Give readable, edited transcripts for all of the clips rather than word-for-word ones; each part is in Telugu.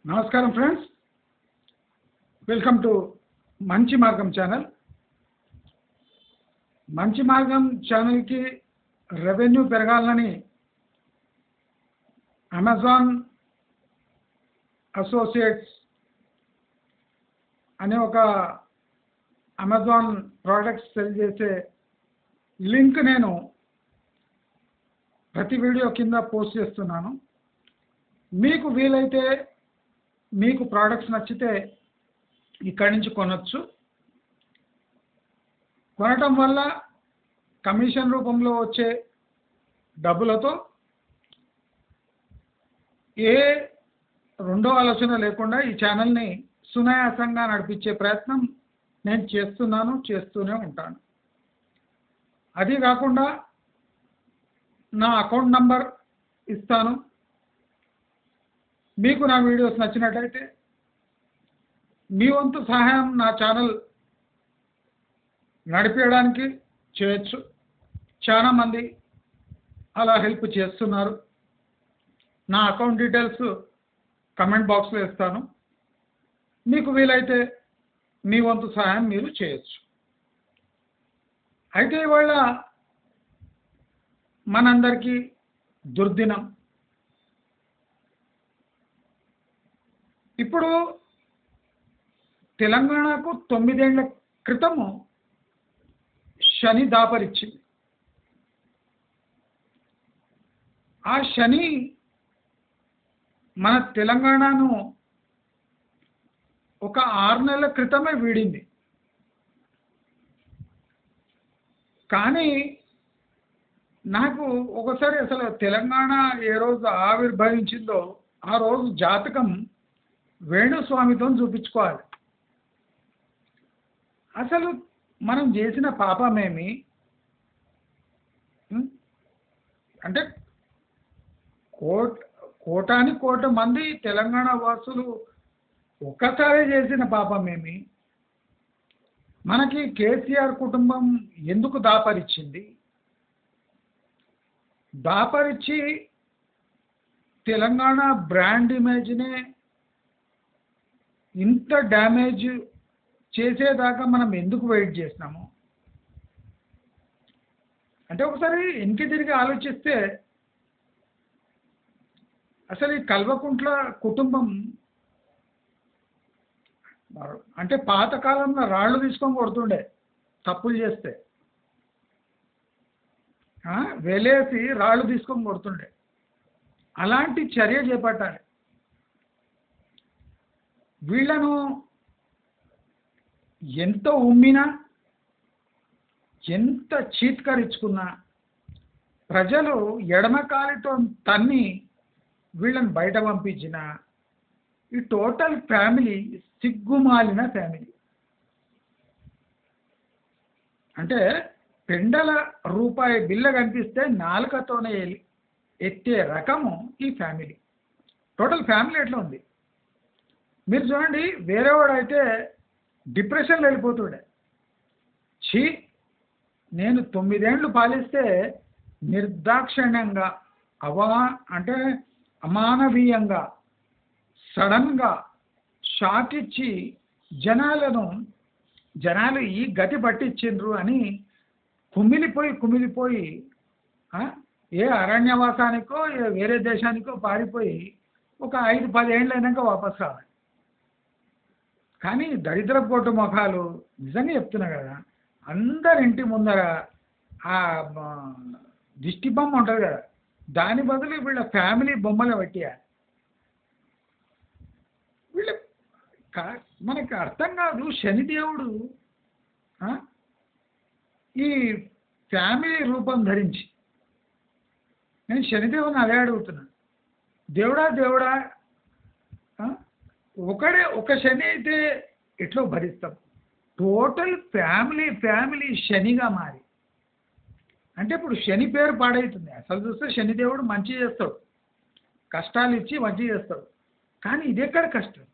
నమస్కారం ఫ్రెండ్స్, వెల్కమ్ టు మంచి మార్గం ఛానల్. మంచి మార్గం ఛానల్కి రెవెన్యూ పెరగాలని అమెజాన్ అసోసియేట్స్ అనే ఒక అమెజాన్ ప్రోడక్ట్స్ సెల్ చేసే లింక్ నేను ప్రతి వీడియో కింద పోస్ట్ చేస్తున్నాను. మీకు వీలైతే మీకు ప్రోడక్ట్స్ నచ్చితే ఇక్కడి నుంచి కొనవచ్చు. కొనటం వల్ల కమిషన్ రూపంలో వచ్చే డబ్బులతో ఏ రెండో ఆలోచన లేకుండా ఈ ఛానల్ని సునాయాసంగా నడిపించే ప్రయత్నం నేను చేస్తూనే ఉంటాను. అది కాకుండా నా అకౌంట్ నంబర్ ఇస్తాను. మీకు నా వీడియోస్ నచ్చినట్లయితే మీ వంతు సహాయం నా ఛానల్ నడిపించడానికి చేయొచ్చు. చాలామంది అలా హెల్ప్ చేస్తున్నారు. నా అకౌంట్ డీటెయిల్స్ కమెంట్ బాక్స్లో ఇస్తాను. మీకు వీలైతే మీ వంతు సహాయం మీరు చేయొచ్చు. అయితే ఇవాళ మనందరికీ దుర్దినం. ఇప్పుడు తెలంగాణకు 9 ఏళ్ల క్రితము శని దాపరిచ్చింది. ఆ శని మన తెలంగాణను ఒక 6 నెలల క్రితమే వీడింది. కానీ నాకు ఒకసారి అసలు తెలంగాణ ఏ రోజు ఆవిర్భవించిందో ఆ రోజు జాతకం వేణుస్వామితో చూపించుకోవాలి. అసలు మనం చేసిన పాపమేమి అంటే కోటాను మంది తెలంగాణ వాసులు ఒక్కసారి చేసిన పాపమేమి, మనకి కేసీఆర్ కుటుంబం ఎందుకు దాపరిచ్చింది, దాపరిచ్చి తెలంగాణ బ్రాండ్ ఇమేజ్నే ఇంత డ్యామేజ్ చేసేదాకా మనం ఎందుకు వెయిట్ చేసినాము అంటే ఒకసారి వెనక్కి తిరిగి ఆలోచిస్తే అసలు ఈ కల్వకుంట్ల కుటుంబం అంటే పాతకాలంలో రాళ్ళు తీసుకొని కొడుతుండే తప్పులు చేస్తే, వెలేసి రాళ్ళు తీసుకొని కొడుతుండే. అలాంటి చర్య చేపట్టాలి. వీళ్ళను ఎంత ఉమ్మినా ఎంత చీత్కరించుకున్నా ప్రజలు ఎడమకాలితో తన్ని వీళ్ళని బయట పంపించిన ఈ టోటల్ ఫ్యామిలీ సిగ్గుమాలిన ఫ్యామిలీ. అంటే పెండల రూపాయి బిల్ల కనిపిస్తే నాలుకతోనే ఎత్తే రకము ఈ ఫ్యామిలీ. టోటల్ ఫ్యామిలీ ఎట్లా ఉంది మీరు చూడండి. వేరేవాడైతే డిప్రెషన్లో వెళ్ళిపోతుండే. నేను 9 ఏళ్ళు పాలిస్తే నిర్దాక్షిణ్యంగా అంటే అమానవీయంగా సడన్గా షాక్ ఇచ్చి జనాలు ఈ గతి పట్టించిండ్రు అని కుమిలిపోయి ఏ అరణ్యవాసానికో వేరే దేశానికో పారిపోయి ఒక 5-10 ఏళ్ళు అయినాక వాపస్ రావాలి. కానీ దరిద్రపోటు ముఖాలు నిజంగా చెప్తున్నా కదా, అందరింటి ముందర ఆ దిష్టి బొమ్మ ఉంటుంది కదా, దాని బదులు వీళ్ళ ఫ్యామిలీ బొమ్మలు పెట్టియాలి. వీళ్ళ మనకి అర్థం కాదు. శనిదేవుడు ఈ ఫ్యామిలీ రూపం ధరించి, నేను శనిదేవుని అదే అడుగుతున్నా, దేవుడా ఒక శని అయితే ఎట్లా భరిస్తాం? టోటల్ ఫ్యామిలీ శనిగా మారి అంటే ఇప్పుడు శని పేరు పాడవుతుంది. అసలు చూస్తే శనిదేవుడు మంచి చేస్తాడు, కష్టాలు ఇచ్చి మంచి చేస్తాడు. కానీ ఇది ఎక్కడ కష్టం?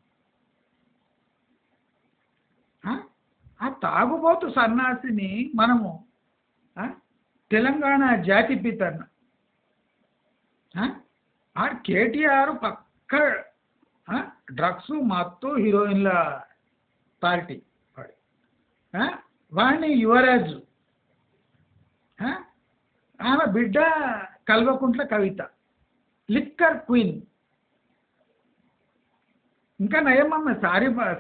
ఆ తాగుబోతు సన్నాసిని మనము తెలంగాణ జాతి పితన్న కేటీఆర్ పక్క డ్రగ్స్ మత్తు హీరోయిన్ల పార్టీ వాడి వాడిని యువరాజు, ఆమె బిడ్డ కల్వకుంట్ల కవిత, లిక్కర్ క్వీన్. ఇంకా నయమమ్మ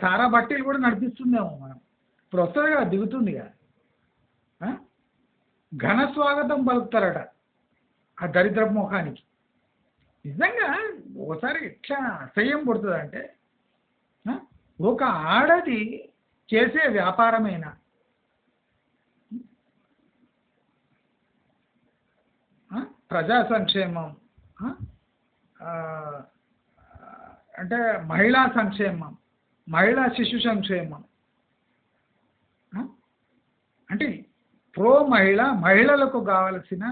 సారా బట్టీలు కూడా నడిపిస్తుందేమో. మనం ఇప్పుడు వస్తుంది కదా, దిగుతుంది కదా. ఘన స్వాగతం పలుకుతారట ఆ దరిద్ర ముఖానికి. నిజంగా ఒకసారి ఎట్లా అసహ్యం పుడుతుంది అంటే, ఒక ఆడది చేసే వ్యాపారమైనా ప్రజా సంక్షేమం, అంటే మహిళా సంక్షేమం, మహిళా శిశు సంక్షేమం, అంటే ప్రో మహిళలకు కావాల్సిన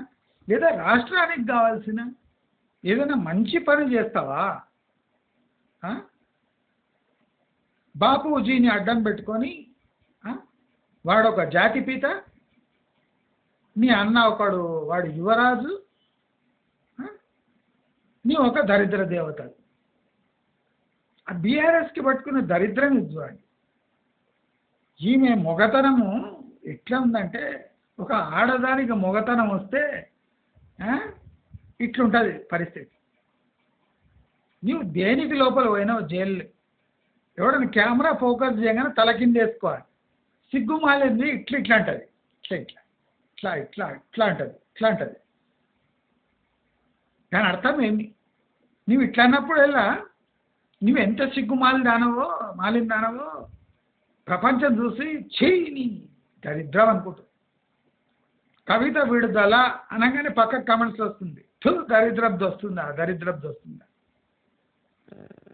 లేదా రాష్ట్రానికి కావాల్సిన ఏదైనా మంచి పని చేస్తావా? బాపూజీని అడ్డం పెట్టుకొని వాడొక జాతిపిత, నీ అన్న ఒకడు వాడు యువరాజు, నీ ఒక దరిద్ర దేవత. ఆ బీఆర్ఎస్కి పట్టుకున్న దరిద్రం ఇద్దండి. ఈమె మొగతనము ఎట్లా ఉందంటే, ఒక ఆడదానికి మొగతనం వస్తే ఇట్లుంటుంది పరిస్థితి. నీవు దేనికి లోపల పోయినావు జైలు, ఎవడని కెమెరా ఫోకస్ చేయగానే తల కింద వేసుకోవాలి. సిగ్గుమాలింది ఇట్లా ఇట్లా అంటుంది, ఇట్లా ఇట్లా ఇట్లా ఇట్లా ఇట్లా అంటుంది, ఇట్లా అంటుంది. దాని అర్థం ఏంటి? నువ్వు ఇట్లా అన్నప్పుడు ఎలా నువ్వు ఎంత మాలిన దానవో ప్రపంచం చూసి చెయ్యి దరిద్రం అనుకుంటుంది. కవిత విడుదల అనగానే పక్క కమెంట్స్ వస్తుంది, దరిద్రబ్ది వస్తుందా, దరిద్రబ్ది వస్తుందా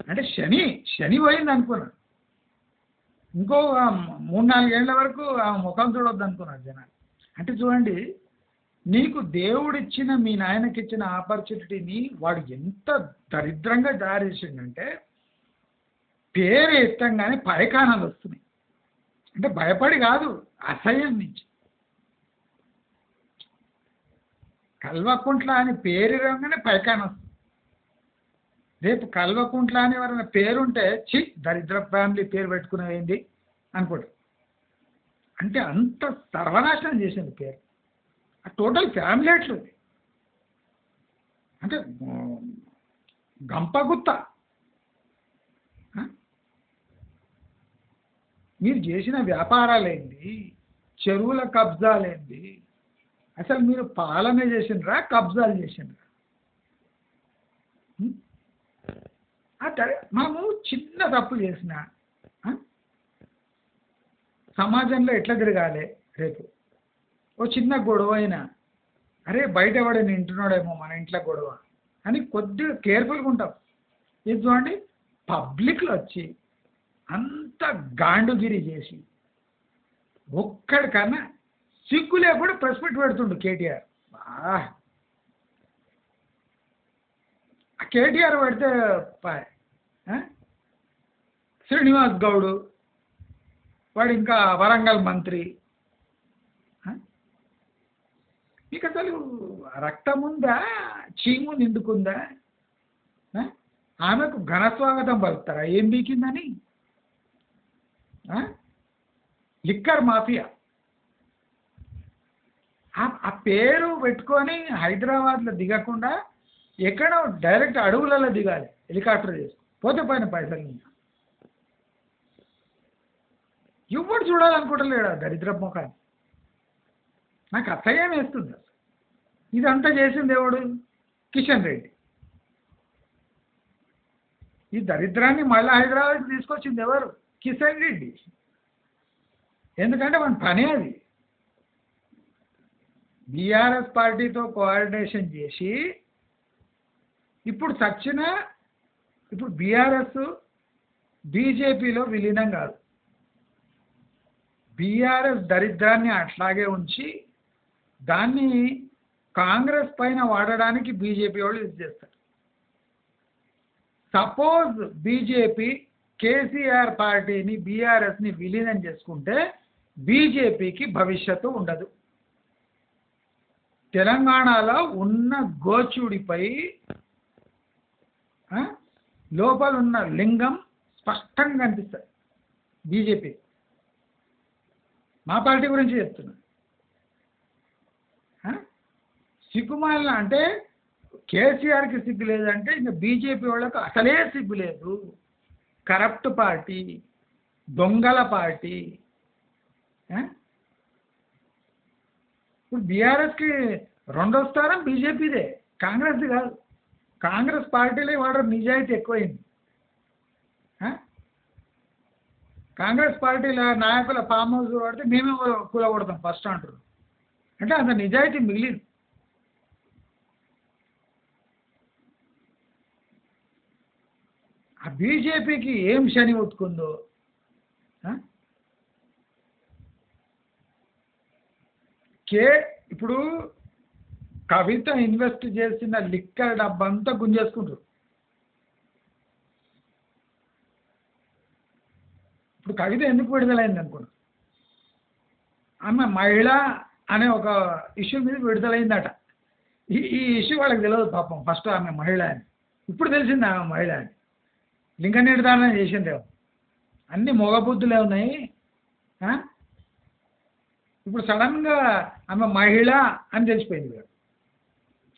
అంటే శని పోయింది అనుకున్నాను. ఇంకో 3-4 ఏళ్ల వరకు ఆ ముఖం చూడొద్దు అనుకున్నారు జనాలు. అంటే చూడండి, నీకు దేవుడిచ్చిన మీ నాయనకి ఇచ్చిన ఆపర్చునిటీని వాడు ఎంత దరిద్రంగా దారేసిందంటే, పేరు ఎత్తంగానే పైకానాలు వస్తున్నాయి. అంటే భయపడి కాదు, అసహ్యం నుంచి. కల్వకుంట్ల అని పేరు రాగానే పైకాన వస్తుంది. రేపు కల్వకుంట్ల అని ఎవరైనా పేరుంటే దరిద్ర ఫ్యామిలీ పేరు పెట్టుకునేది అనుకుంటారు. అంటే అంత సర్వనాశనం చేసింది పేరు. ఆ టోటల్ ఫ్యామిలీ ఎట్లుంది అంటే గంపగుత్త. మీరు చేసిన వ్యాపారాలేంది, చెరువుల కబ్జాలేంది, అసలు మీరు పాలన చేసినరా కబ్జాలు చేసినరా? మనము చిన్న తప్పు చేసిన సమాజంలో ఎట్లా తిరగాలి, రేపు ఓ చిన్న గొడవ అయినా అరే బయట ఎవడైనా వింటున్నాడేమో మన ఇంట్లో గొడవ అని కొద్దిగా కేర్ఫుల్గా ఉంటాం. ఇది చూడండి, పబ్లిక్లో వచ్చి అంత గాండుగిరి చేసి ఒక్కడికన్నా సిగ్గులే కూడా ప్రెస్ మీట్ పెడుతుండు కేటీఆర్. కేటీఆర్ పెడితే శ్రీనివాస్ గౌడు వాడు ఇంకా వరంగల్ మంత్రి. మీకు అసలు రక్తం ఉందా, చీము నిండుకుందా? ఆమెకు ఘనస్వాగతం పలుకుతారా ఏం బీకిందని? లిక్కర్ మాఫియా ఆ పేరు పెట్టుకొని హైదరాబాద్లో దిగకుండా ఎక్కడో డైరెక్ట్ అడవులలో దిగాలి హెలికాప్టర్ చేసి, పోతే పైన పైసలు ఇంకా ఎవరు చూడాలనుకుంటలేడా దరిద్ర ముఖాన్ని. నాకు అసహ్యం వేస్తుంది. ఇదంతా చేసింది ఎవడు? కిషన్ రెడ్డి. ఈ దరిద్రాన్ని మళ్ళీ హైదరాబాద్కి తీసుకొచ్చింది ఎవరు? కిషన్ రెడ్డి. ఎందుకంటే మన పనే అది. బీఆర్ఎస్ పార్టీతో కోఆర్డినేషన్ చేసి ఇప్పుడు బీఆర్ఎస్ బీజేపీలో విలీనం కాదు. బీఆర్ఎస్ దరిద్రాన్ని అట్లాగే ఉంచి దాన్ని కాంగ్రెస్ పైన వాడడానికి బీజేపీ వాళ్ళు ఇది చేస్తారు. సపోజ్ బీజేపీ కేసీఆర్ పార్టీని బీఆర్ఎస్ని విలీనం చేసుకుంటే బీజేపీకి భవిష్యత్తు ఉండదు. తెలంగాణలో ఉన్న గోచుడిపై లోపల ఉన్న లింగం స్పష్టంగా కనిపిస్తుంది బీజేపీ. మా పార్టీ గురించి చెప్తున్నా. సిగ్గుమాల అంటే కేసీఆర్కి సిగ్గు లేదంటే ఇంకా బీజేపీ వాళ్ళకు అసలే సిగ్గు లేదు. కరప్ట్ పార్టీ, దొంగల పార్టీ. ఇప్పుడు బీఆర్ఎస్కి రెండో స్థానం బీజేపీదే, కాంగ్రెస్ది కాదు. కాంగ్రెస్ పార్టీలో వాడు నిజాయితీ ఎక్కువైంది. కాంగ్రెస్ పార్టీల నాయకుల ఫామ్ హౌస్ పడితే మేమే కూలగొడతాం ఫస్ట్ అంటారు. అంటే అంత నిజాయితీ మిగిలింది. ఆ బీజేపీకి ఏం శని ఉట్టుకుందో. ఇప్పుడు కవిత ఇన్వెస్ట్ చేసిన లిక్కర్ డబ్బంతా గుంజేసుకుంటారు. ఇప్పుడు కవిత ఎందుకు విడుదలైంది అనుకున్నాను, ఆమె మహిళ అనే ఒక ఇష్యూ మీద విడుదలైందట. ఈ ఇష్యూ వాళ్ళకి తెలియదు పాపం. ఫస్ట్ ఆమె మహిళ అని, ఇప్పుడు తెలిసింది ఆమె మహిళ అని. లింగ నిర్ధారణ చేసిందేమో. అన్ని మొగబుద్ధులే ఉన్నాయి. ఇప్పుడు సడన్గా ఆమె మహిళ అని తెలిసిపోయింది వీడు.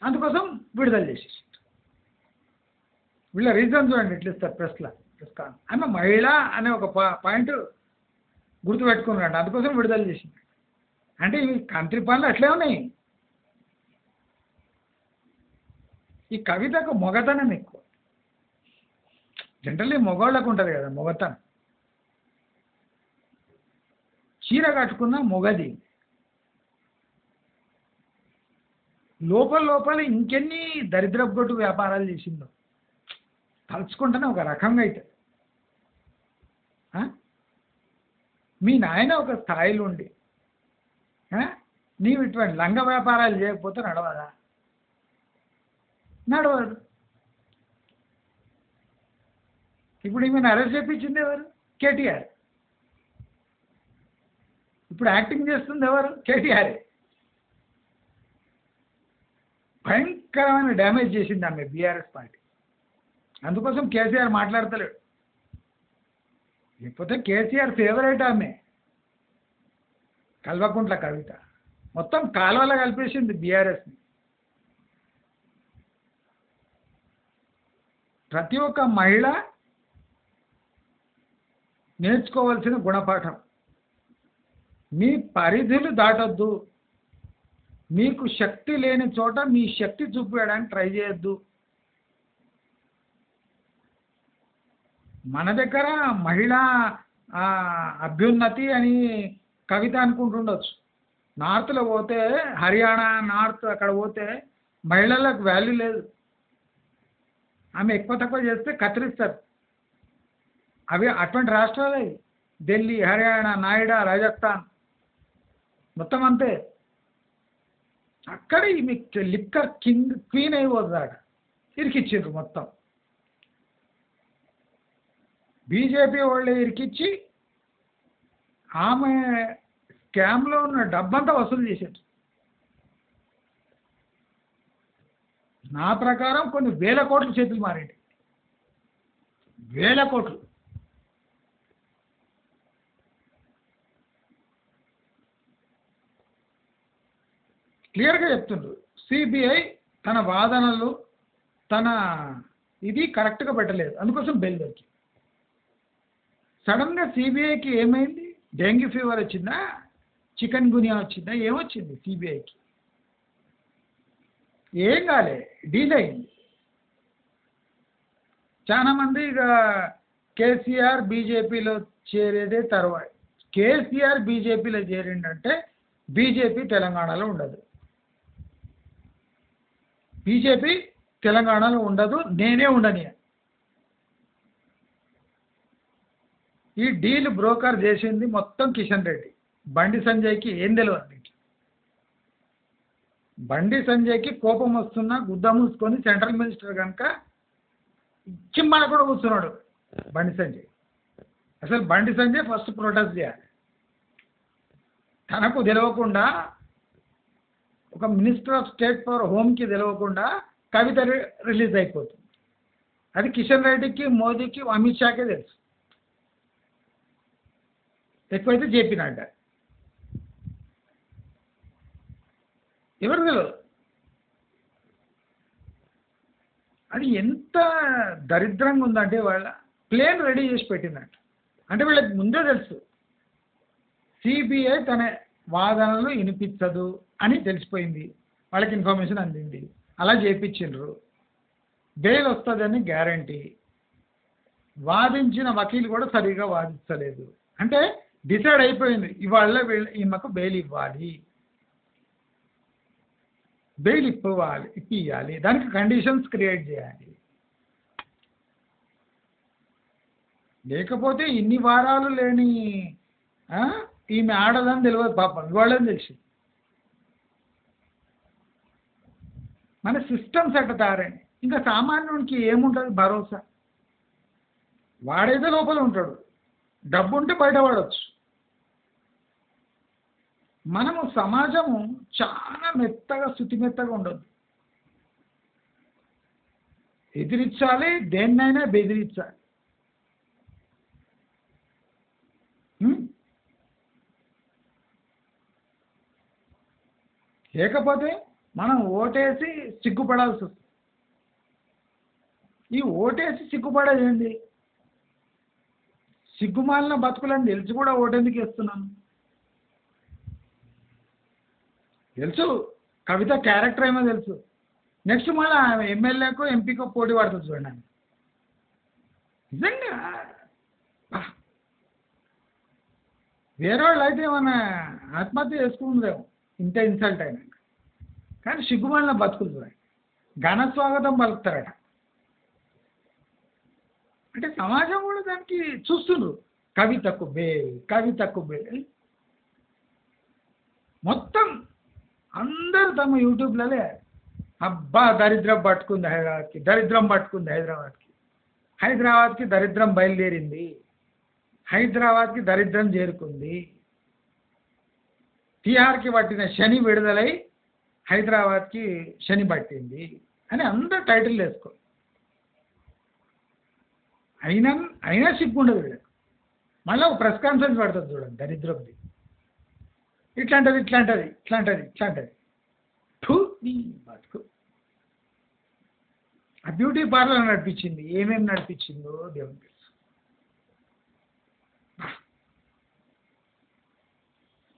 అందుకోసం విడుదల చేసేసి వీళ్ళ రీజన్ చూడండి ఎట్లా ఇస్తారు ప్రెస్లో. ఆమె మహిళ అనే ఒక పాయింట్ గుర్తుపెట్టుకున్నాడు, అందుకోసం విడుదల చేసింది. అంటే ఇవి కంత్రి పనులు అట్లే ఉన్నాయి. ఈ కవితకు మొగతనం ఎక్కువ. జనరల్లీ మగవాళ్ళకు ఉంటుంది కదా మొగతనం. చీర కట్టుకున్న మొగది. లోపల ఇంకెన్ని దరిద్రపు గొట్టు వ్యాపారాలు చేసిందో తలుచుకుంటేనే ఒక రకంగా అవుతుంది. మీ నాయన ఒక స్థాయిలో ఉండి నీవు ఇటువంటి లంగ వ్యాపారాలు చేయకపోతే నడవదా? నడవదు. ఇప్పుడు ఈమెను అరెస్ట్ చేయించింది ఎవరు? కేటీఆర్. ఇప్పుడు యాక్టింగ్ చేస్తుంది ఎవరు? కేటీఆర్. భయంకరమైన డ్యామేజ్ చేసింది ఆమె బీఆర్ఎస్ పార్టీ. అందుకోసం కేసీఆర్ మాట్లాడతలేడు. లేకపోతే కేసీఆర్ ఫేవరెట్ ఆమె. కల్వకుంట్ల కవిత మొత్తం కాలువలో కలిపేసింది బీఆర్ఎస్ని. ప్రతి ఒక్క మహిళ నేర్చుకోవాల్సిన గుణపాఠం. మీ పరిధులు దాటొద్దు. మీకు శక్తి లేని చోట మీ శక్తి చూపించడానికి ట్రై చేయొద్దు. మన దగ్గర మహిళా అభ్యున్నతి అని కవిత అనుకుంటుండొచ్చు. నార్త్లో పోతే, హర్యానా నార్త్ అక్కడ పోతే మహిళలకు వాల్యూ లేదు. ఆమె ఎక్కువ తక్కువ చేస్తే కత్తిరిస్తారు. అవి అటువంటి రాష్ట్రాలే ఢిల్లీ, హర్యానా, నాయిడా, రాజస్థాన్ మొత్తం అంతే. అక్కడ ఈమె లిక్కర్ క్వీన్ అయిపోతుందాడ. ఇరికిచ్చారు మొత్తం. బీజేపీ వాళ్ళే ఇరికిచ్చి ఆమె స్కామ్లో ఉన్న డబ్బంతా వసూలు చేశారు. నా ప్రకారం కొన్ని వేల కోట్లు చేతులు మారేంటి. వేల కోట్లు. క్లియర్గా చెప్తుండ్రు. సిబిఐ తన వాదనలు తన ఇది కరెక్ట్గా పెట్టలేదు, అందుకోసం బెయిల్ దొరికి. సడన్గా సిబిఐకి ఏమైంది? డెంగ్యూ ఫీవర్ వచ్చిందా, చికెన్ గునియా వచ్చిందా, ఏమొచ్చింది సిబిఐకి? ఏం కాలే, డీల్ అయింది. చాలామంది ఇక కేసీఆర్ బీజేపీలో చేరేదే తర్వాత. కేసీఆర్ బీజేపీలో చేరిండంటే బీజేపీ తెలంగాణలో ఉండదు. బీజేపీ తెలంగాణలో ఉండదు, నేనే ఉండని. ఈ డీల్ బ్రోకర్ చేసింది మొత్తం కిషన్ రెడ్డి. బండి సంజయ్కి ఏం తెలియదు. బండి సంజయ్కి కోపం వస్తున్నా గుద్ద మూసుకొని సెంట్రల్ మినిస్టర్ కనుక చిమ్మల కూడా కూర్చున్నాడు బండి సంజయ్. అసలు బండి సంజయ్ ఫస్ట్ ప్రొటెస్ట్ చేయాలి. తనకు తెలియకుండా, ఒక మినిస్టర్ ఆఫ్ స్టేట్ ఫర్ హోమ్కి తెలియకుండా కవిత రిలీజ్ అయిపోతుంది. అది కిషన్ రెడ్డికి, మోదీకి, అమిత్ షాకే తెలుసు. ఎక్కువైతే జేపీ నడ్డా. ఎవరు తెలియదు. అది ఎంత దరిద్రంగా ఉందంటే వాళ్ళ ప్లేన్ రెడీ చేసి పెట్టిందంట. అంటే వీళ్ళకి ముందే తెలుసు సిబిఐ తన వాదనలు వినిపించదు అని తెలిసిపోయింది. వాళ్ళకి ఇన్ఫర్మేషన్ అందింది, అలా చేయించిండ్రు. బెయిల్ వస్తుందని గ్యారంటీ. వాదించిన వకీలు కూడా సరిగా వాదించలేదు. అంటే డిసైడ్ అయిపోయింది ఇవాళ ఈమెకు బెయిల్ ఇవ్వాలి, బెయిల్ ఇప్పియాలి, దానికి కండిషన్స్ క్రియేట్ చేయాలి. లేకపోతే ఇన్ని వారాలు లేని ఈమె ఆడదని తెలియదు పాపం, ఇవాళని తెలిసి. మన సిస్టమ్స్ అట్ట తయారండి. ఇంకా సామాన్యునికి ఏముంటుంది భరోసా? వాడైతే లోపల ఉంటాడు, డబ్బు ఉంటే బయటపడవచ్చు. మనము సమాజము చాలా మెత్తగా శుతిమెత్తగా ఉండదు. ఎదిరించాలి, దేన్నైనా బెదిరించాలి. లేకపోతే మనం ఓటేసి సిగ్గుపడాల్సి వస్తుంది. ఈ ఓటేసి సిగ్గుపడేది ఏంది? సిగ్గుమాలిన బతుకులని తెలిసి కూడా ఓటెందుకు వేస్తున్నాం? తెలుసు కవిత క్యారెక్టర్ ఏమో తెలుసు. నెక్స్ట్ మళ్ళీ ఎమ్మెల్యేకో ఎంపీకో పోటీ పడుతుంది చూడండి. నిజంగా వేరే వాళ్ళు అయితే ఏమన్నా ఆత్మహత్య చేసుకుంటుందేమో ఇంత ఇన్సల్ట్ అయినాక. కానీ సిగ్గుమాలిన బతుకులు చూడండి, ఘన స్వాగతం పలుకుతారట. అంటే సమాజం కూడా దానికి చూస్తుండ్రు. కవితకు బేల్ మొత్తం అందరూ తమ యూట్యూబ్లలో అబ్బా దరిద్రం పట్టుకుంది హైదరాబాద్కి దరిద్రం బయలుదేరింది, హైదరాబాద్కి దరిద్రం చేరుకుంది, టీఆర్కి పట్టిన శని విడుదలై హైదరాబాద్కి శని పట్టింది అని అందరు టైటిల్ వేసుకో. అయినా సిగ్గుండదు వీళ్ళకి. మళ్ళీ ఒక ప్రెస్ కాన్ఫరెన్స్ పడుతుంది చూడండి దరిద్రంది. ఇట్లాంటది ఠూ నీ బతుకు. ఆ బ్యూటీ పార్లర్ నడిపించింది, ఏమేమి నడిపించిందో దేవుని తెలుసు.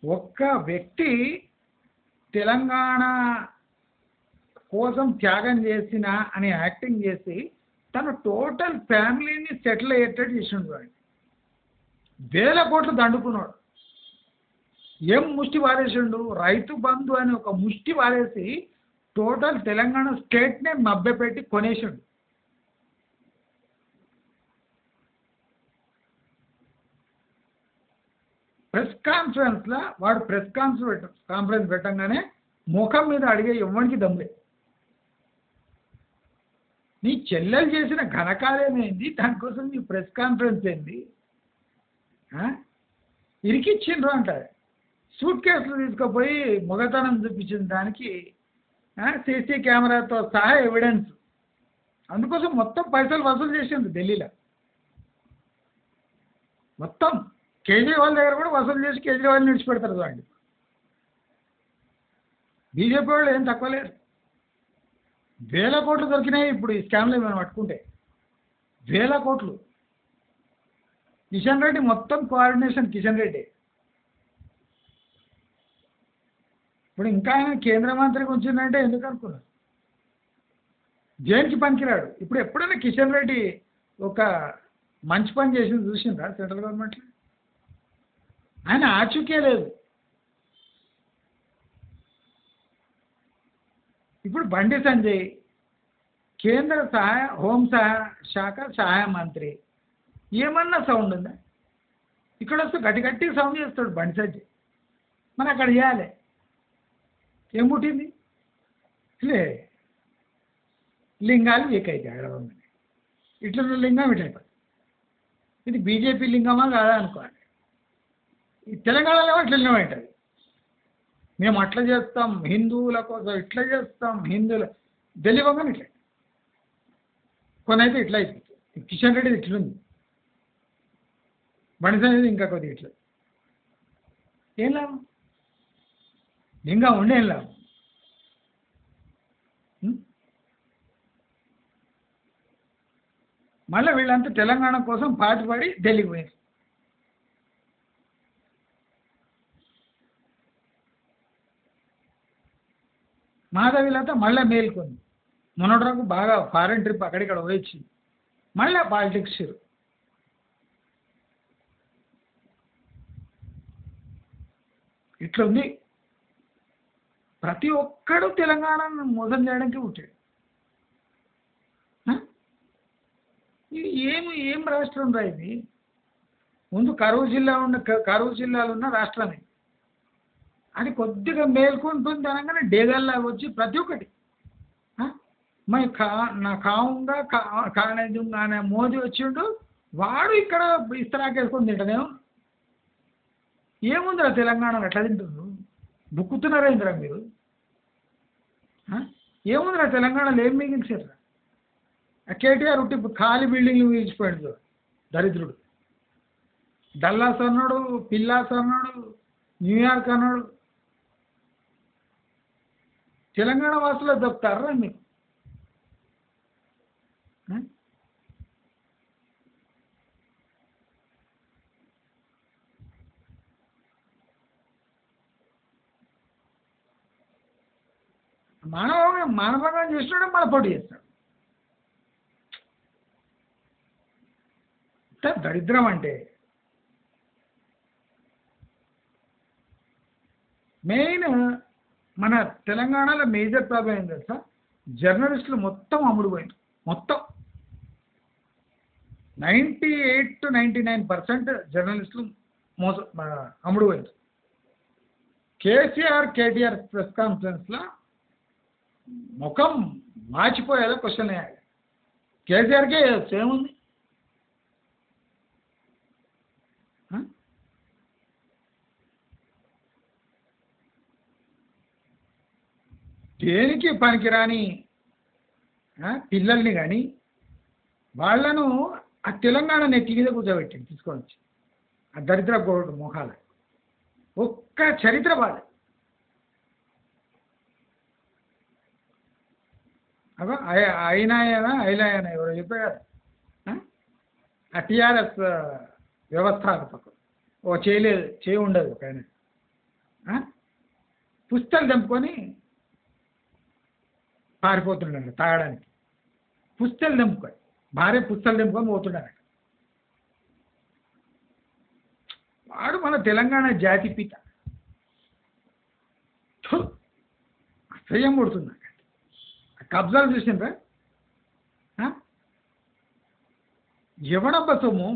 ఒక్క వ్యక్తి తెలంగాణ కోసం త్యాగం చేసిన అని యాక్టింగ్ చేసి తన టోటల్ ఫ్యామిలీని సెటిల్ అయ్యేటట్టు చేసిండు. వాడు వేల కోట్లు దండుకున్నాడు. ఏం ముష్టి వారేసిండు? రైతు బంధు అని ఒక ముష్టి వారేసి టోటల్ తెలంగాణ స్టేట్నే మభ్యపెట్టి కొనేసిండు. ప్రెస్ కాన్ఫరెన్స్లో వాడు కాన్ఫరెన్స్ పెట్టంగానే ముఖం మీద అడిగే ఎవరికి దమ్ములే. నీ చెల్లెలు చేసిన ఘనకార్యమేంది, దానికోసం నీ ప్రెస్ కాన్ఫరెన్స్ ఏంది? ఇరికిచ్చిండ్రు అంటారు. సూట్ కేసులు తీసుకుపోయి మొగతనం చూపించిన దానికి సీసీ కెమెరాతో సహా ఎవిడెన్స్. అందుకోసం మొత్తం పైసలు వసూలు చేసింది ఢిల్లీలో. మొత్తం కేజ్రీవాల్ దగ్గర కూడా వసూలు చేసి కేజ్రీవాల్ని విడిచిపెడతారు చూడండి. బీజేపీ వాళ్ళు ఏం తక్కువ లేరు. వేల కోట్లు దొరికినాయి ఇప్పుడు ఈ స్కామ్లో మనం పట్టుకుంటే. వేల కోట్లు. కిషన్ రెడ్డి మొత్తం కోఆర్డినేషన్ కిషన్ రెడ్డి. ఇప్పుడు ఇంకా ఆయన కేంద్ర మంత్రికి ఉంచిందంటే ఎందుకు అనుకున్నారు? జైలుకి పనికిరాడు. ఇప్పుడు ఎప్పుడైనా కిషన్ రెడ్డి ఒక మంచి పని చేసింది చూసిండ్రా సెంట్రల్ గవర్నమెంట్లో? ఆయన ఆచూకే లేదు. ఇప్పుడు బండి సంజయ్ కేంద్ర హోంశాఖ సహాయ మంత్రి, ఏమన్నా సౌండ్ ఉందా? ఇక్కడ వస్తే గట్టి సౌండ్ చేస్తాడు బండి సంజయ్. మరి అక్కడ చేయాలి. ఏం పుట్టింది? లే లింగాలు వీక్ అయితే హైదరాబాద్ ఇట్లా లింగం ఇట్లయిపోతుంది. ఇది బీజేపీ లింగమా కాదా అనుకోవాలి. ఈ తెలంగాణలో అట్లా లింగం ఉంటుంది. మేము అట్లా చేస్తాం హిందువుల కోసం, ఇట్లా చేస్తాం హిందువుల తెలియగానే ఇట్లా కొన్ని అయితే ఇట్లా అయిపోతుంది. కిషన్ రెడ్డి ఇట్లుంది, బండి సంజయ్ ఇంకా కొద్దిగా ఇట్లా. ఏం లాభం? ఇంకా ఉండే ఏం లాభం? ఉం? మళ్ళీ వీళ్ళంతా తెలంగాణ కోసం పాటుపడి ఢిల్లీకి పోయారు. మాధవిలత మళ్ళీ మేల్కొంది. మొన్నటి వరకు బాగా ఫారెన్ ట్రిప్ అక్కడిక్కడ పోయించింది, మళ్ళీ పాలిటిక్స్ షురు. ఇట్లుంది. ప్రతి ఒక్కడు తెలంగాణను మోసం చేయడానికి పుట్టాడు. ఆ? ఇది ఏం రాష్ట్రం రా ఇది? ముందు కరువు జిల్లాలో ఉన్న రాష్ట్రమే. అది కొద్దిగా మేల్కొంటుంది అనగానే డేగల్లా వచ్చి ప్రతి ఒక్కటి మై నా కావుగా కానేదుంగా అనే మోదీ వచ్చిండు, వాడు ఇక్కడ ఇస్తరాకేసుకొని తింటనేమో. ఏముందిరా తెలంగాణలో ఎట్లా తింటుండ్రు? బుక్కుతున్నారేంద్రా మీరు? ఏముందిరా తెలంగాణలో ఏం మిగిల్చారా? కేటీఆర్ ఉట్టి ఖాళీ బిల్డింగ్లు మిగిల్చిపోయాడు దరిద్రుడు. డల్లాస్ అన్నాడు, పిల్లాస్ అన్నాడు, న్యూయార్క్ అన్నాడు. తెలంగాణ వాసులో దొక్కుతారా మీకు? మానభంగం చేసినాడు, మళ్ళీ పోటీ చేస్తాడు. దరిద్రం అంటే మెయిన్ మన తెలంగాణలో మేజర్ ప్రాబ్లం ఏం తెలుసా? జర్నలిస్టులు మొత్తం అమ్ముడుపోయింది. మొత్తం 98 to 99% జర్నలిస్టులు అమ్ముడుపోయింది. కేటీఆర్ ప్రెస్ కాన్ఫరెన్స్లో ముఖం మార్చిపోయేలా క్వశ్చన్ వేయాలి. కేసీఆర్కే ఏముంది? దేనికి పనికిరాని పిల్లల్ని కానీ వాళ్లను ఆ తెలంగాణ నెత్తి మీద కూర్చోబెట్టింది తీసుకొని వచ్చి, ఆ దరిద్ర గోడు మొహాల ఒక్క చరిత్ర బాధ. అబ్బా అయినాయన ఎవరో చెప్పారు, ఆ టీఆర్ఎస్ వ్యవస్థాపకుడు ఓ చేయి ఉండదు ఒక ఆయన పుస్తలు తెంపుకొని పారిపోతున్నాడు తాగడానికి. పుస్తలు తెంపుకొని భార్య పుస్తలు తెంపుకొని పోతున్నాడు. వాడు మన తెలంగాణ జాతి పిత. అసహ్యం పుడుతుంది. కబ్జాలు చూసిండ్రా? ఎవడబ్బ సొమ్ము?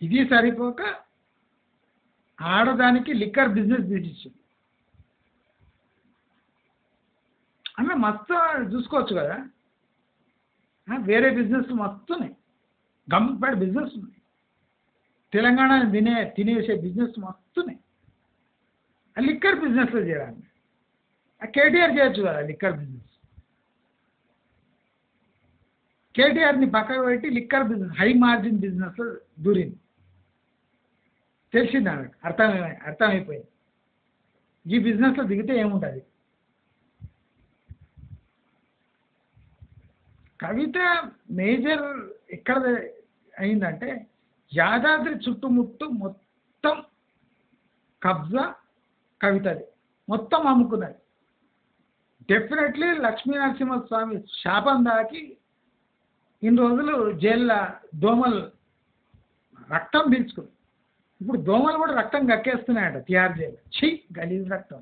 ఇది సరిపోక ఆడదానికి లిక్కర్ బిజినెస్ తీసిచ్చింది. అన్న మస్తు చూసుకోవచ్చు కదా, వేరే బిజినెస్ మస్తున్నాయి, గంపేట బిజినెస్ ఉన్నాయి, తెలంగాణ తినేసే బిజినెస్ మస్తున్నాయి. ఆ లిక్కర్ బిజినెస్లో చేయాలి. ఆ కేటీఆర్ చేయొచ్చు కదా లిక్కర్ బిజినెస్. కేటీఆర్ని పక్కకు పెట్టి లిక్కర్ బిజినెస్, హై మార్జిన్ బిజినెస్లో దూరింది. తెలిసింది ఆమెకు, అర్థమైపోయింది. ఈ బిజినెస్లో దిగితే ఏముంటుంది? కవిత మేజర్ ఎక్కడ అయిందంటే యాదాద్రి చుట్టుముట్టు మొత్తం కబ్జా కవితది, మొత్తం అమ్ముకున్నది. డెఫినెట్లీ లక్ష్మీ నరసింహస్వామి శాపం దాకి ఇన్ని రోజులు జైల్లో దోమలు రక్తం పీల్చుకుంది. ఇప్పుడు దోమలు కూడా రక్తం కక్కేస్తున్నాయట తిహార్ జైలు. ఛీ, గలీజ్ రక్తం.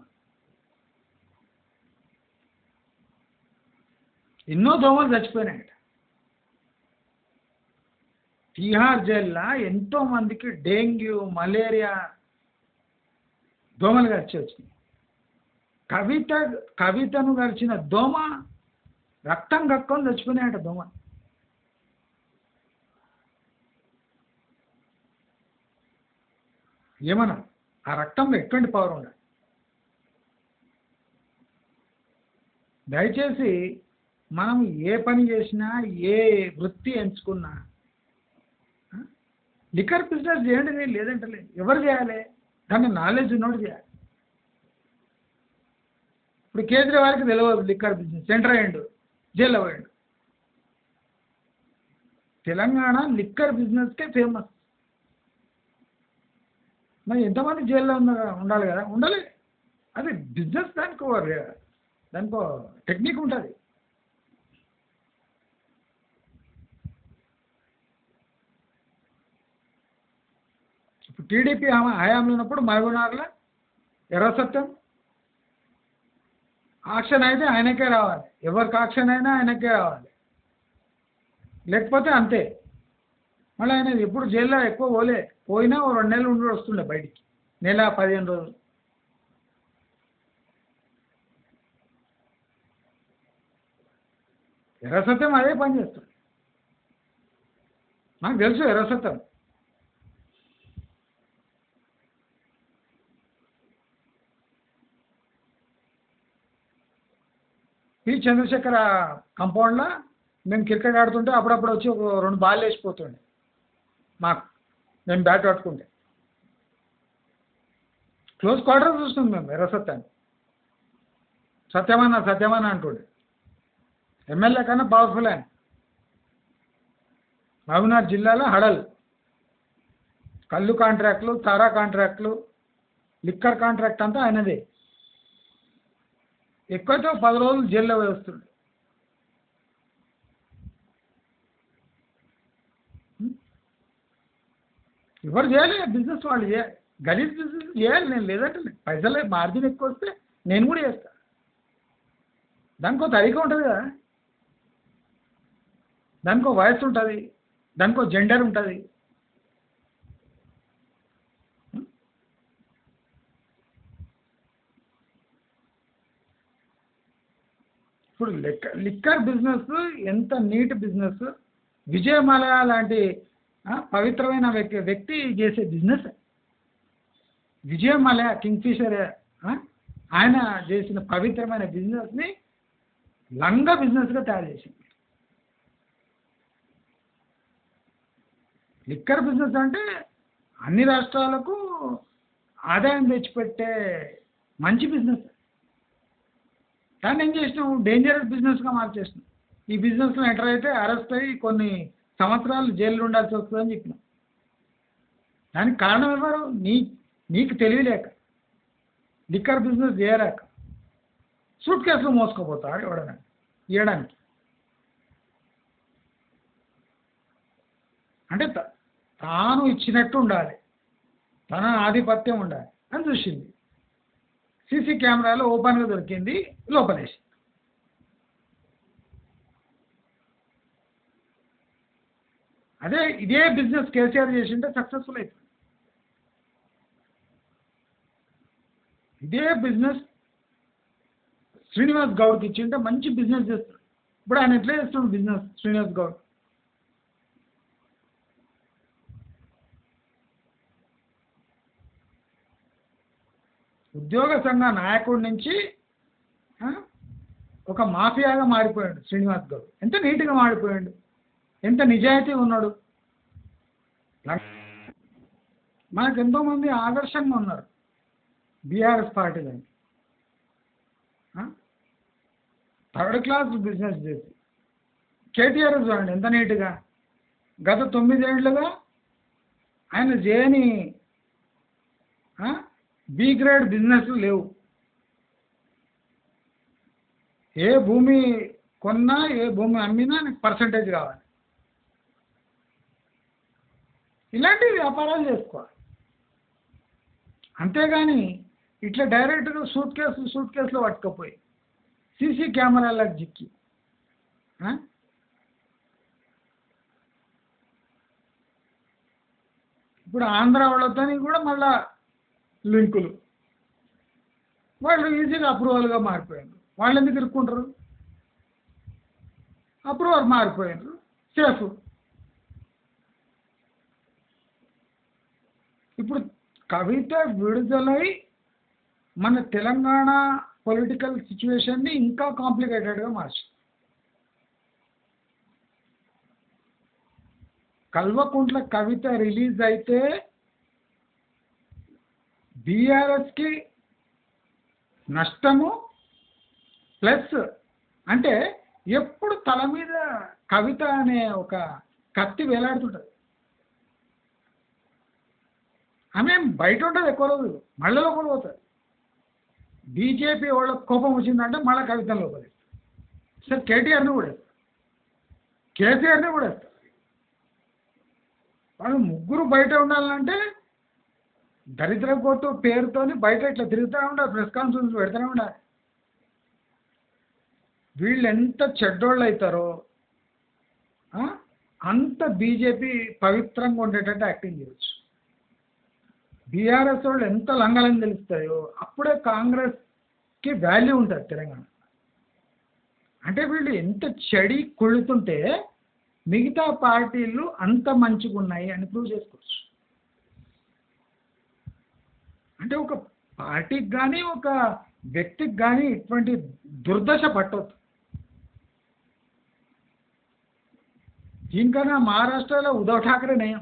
ఎన్నో దోమలు చచ్చిపోయినాయట తిహార్ జైల్లో. ఎంతో మందికి డెంగ్యూ, మలేరియా దోమలు గడిచి వచ్చినాయి. కవితను గడిచిన దోమ రక్తం కక్కొని చచ్చిపోయినాయట దోమ. ఏమన్నా ఆ రక్తంలో ఎటువంటి పవర్ ఉండాలి? దయచేసి మనం ఏ పని చేసినా ఏ వృత్తి ఎంచుకున్నా లిక్కర్ బిజినెస్ చేయండి, నేను లేదంటే లేదు. ఎవరు చేయాలి? దాన్ని నాలెడ్జ్ ఉన్నోడు చేయాలి. ఇప్పుడు కేజ్రీవాల్కి తెలియదు లిక్కర్ బిజినెస్, ఎంటర్ అయ్యాడు, జైల్లో పోయాడు. తెలంగాణ లిక్కర్ బిజినెస్కే ఫేమస్. మరి ఎంతమంది జైల్లో ఉండాలి కదా? ఉండాలి. అది బిజినెస్, దానికో టెక్నిక్ ఉంటుంది. ఇప్పుడు టీడీపీ హయాంలో ఉన్నప్పుడు మహబూబ్నగర్లో ఎర్ర సత్యం ఆక్షన్ అయితే ఆయనకే రావాలి, ఎవరికి ఆక్షన్ అయినా ఆయనకే రావాలి, లేకపోతే అంతే. మళ్ళీ ఆయన ఎప్పుడు జైల్లో ఎక్కువ పోయినా ఓ 2 నెలలు ఉండి వస్తుండే బయటికి, నెల 15 రోజులు. ఎర్ర సత్యం అదే పని చేస్తుంది, నాకు తెలుసు ఎర్ర సత్యం. పి చంద్రశేఖర కంపౌండ్లో మేము క్రికెట్ ఆడుతుంటే అప్పుడప్పుడు వచ్చి ఒక 2 బాల్ వేసిపోతుండే మాకు, మేము బ్యాట్ పట్టుకుంటే. క్లోజ్ క్వార్టర్ చూస్తున్నాం మేము ఎర్ర సత్యాన్ని. సత్యమన్న అంటుండే. ఎమ్మెల్యే కన్నా పవర్ఫుల్ ఆయన. మహబూబ్నగర్ జిల్లాలో హడల్, కళ్ళు కాంట్రాక్ట్లు, తారా కాంట్రాక్ట్లు, లిక్కర్ కాంట్రాక్ట్ అంతా ఆయనదే. ఎక్కువైతే 10 రోజులు జైల్లో వేస్తుండే. ఎవరు చేయాలి బిజినెస్? వాళ్ళు చేయాలి. గలీజ్ బిజినెస్ చేయాలి, నేను లేదంటే లేదు. పైసలు మార్జిన్ ఎక్కువ వస్తే నేను కూడా చేస్తాను. దానికో తరీకా ఉంటుంది కదా, దానికో వయసు ఉంటుంది, దానికో జెండర్ ఉంటుంది. ఇప్పుడు లిక్కర్ బిజినెస్ ఎంత నీట్ బిజినెస్. విజయమాల లాంటి పవిత్రమైన వ్యక్తి చేసే బిజినెస్. విజయమాల కింగ్ఫిషర్ ఆయన చేసిన పవిత్రమైన బిజినెస్ని లంగా బిజినెస్గా తయారు చేసింది. లిక్కర్ బిజినెస్ అంటే అన్ని రాష్ట్రాలకు ఆదాయం తెచ్చిపెట్టే మంచి బిజినెస్. కానీ ఏం చేసినావు? డేంజరస్ బిజినెస్గా మార్చేసినావు. ఈ బిజినెస్లో ఎంటర్ అయితే అరెస్ట్ అయ్యి కొన్ని సంవత్సరాలు జైల్లో ఉండాల్సి వస్తుందని చెప్పినావు. దానికి కారణం ఎవరు? నీకు తెలియలేక, లిక్కర్ బిజినెస్ చేయలేక సూట్ కేసులు మోసుకుపోతాడు ఎవడన్నా ఇవ్వడానికి. అంటే తాను ఇచ్చినట్టు ఉండాలి, తన ఆధిపత్యం ఉండాలి అని చూసింది. సీసీ కెమెరాలో ఓపెన్గా దొరికింది, లోపలేసి. ఇదే బిజినెస్ కేసీఆర్ చేసింటే సక్సెస్ఫుల్ అవుతుంది. ఇదే బిజినెస్ శ్రీనివాస్ గౌడ్కి ఇచ్చింటే మంచి బిజినెస్ చేస్తాడు. ఇప్పుడు ఆయన ఎట్లా చేస్తున్నాడు బిజినెస్ శ్రీనివాస్ గౌడ్? ఉద్యోగ సంఘ నాయకుడి నుంచి ఒక మాఫియాగా మారిపోయాడు శ్రీనివాస్ గౌడ్. ఎంత నీట్గా మారిపోయాడు, ఎంత నిజాయితీ ఉన్నాడు. మనకు ఎంతోమంది ఆదర్శంగా ఉన్నారు బీఆర్ఎస్ పార్టీలో. 3rd క్లాస్ బిజినెస్ చేసి కేటీఆర్ చూడండి ఎంత నీట్గా. గత 9 ఏళ్లుగా ఆయన చేయని బి గ్రేడ్ బిజినెస్లు లేవు. ఏ భూమి కొన్నా, ఏ భూమి అమ్మినా నాకు పర్సంటేజ్ కావాలి. ఇలాంటి వ్యాపారాలు చేసుకోవాలి. అంతేగాని ఇట్లా డైరెక్ట్గా సూట్ కేసులో పట్టుకపోయి సీసీ కెమెరాలకు జిక్కి ఇప్పుడు ఆంధ్ర వాళ్ళతో కూడా మళ్ళా లింకులు, వాళ్ళు ఈజీగా అప్రూవల్గా మారిపోయారు. వాళ్ళు ఎందుకు ఇరుక్కుంటారు? అప్రూవల్ మారిపోయారు, సేఫ్. ఇప్పుడు కవిత విడుదలై మన తెలంగాణ పొలిటికల్ సిచ్యువేషన్ని ఇంకా కాంప్లికేటెడ్గా మార్చింది. కల్వకుంట్ల కవిత రిలీజ్ అయితే బీఆర్ఎస్కి నష్టము, ప్లస్ అంటే ఎప్పుడు తల మీద కవిత అనే ఒక కత్తి వేలాడుతుంటుంది. ఆమె బయట ఉంటుంది ఎక్కువ రోజులు, మళ్ళీ లోపల పోతుంది. బీజేపీ వాళ్ళకి కోపం వచ్చిందంటే మళ్ళీ కవితను లోపలి సార్ కేటీఆర్ని కూడా వేస్తారు, కేసీఆర్ని కూడా వేస్తారు. వాళ్ళు ముగ్గురు బయట ఉండాలంటే దరిద్ర కొట్టు పేరుతోని బయట ఇట్లా తిరుగుతూనే ఉండాలి, ప్రెస్ కాన్ఫరెన్స్ పెడుతూనే ఉండాలి. వీళ్ళు ఎంత చెడ్డోళ్ళు అవుతారో అంత బీజేపీ పవిత్రంగా ఉండేటట్టు యాక్టింగ్ చేయవచ్చు. బీఆర్ఎస్ వాళ్ళు ఎంత లంగలని తెలుస్తాయో అప్పుడే కాంగ్రెస్కి వాల్యూ ఉంటుంది తెలంగాణ. అంటే వీళ్ళు ఎంత చెడి కొడుతుంటే మిగతా పార్టీలు అంత మంచిగా ఉన్నాయి అని ప్రూవ్ చేసుకోవచ్చు. అంటే ఒక పార్టీకి కానీ ఒక వ్యక్తికి కానీ ఇటువంటి దుర్దశ పట్టవద్దు. దీనికన్నా మహారాష్ట్రలో ఉద్ధవ్ ఠాకరే నయం.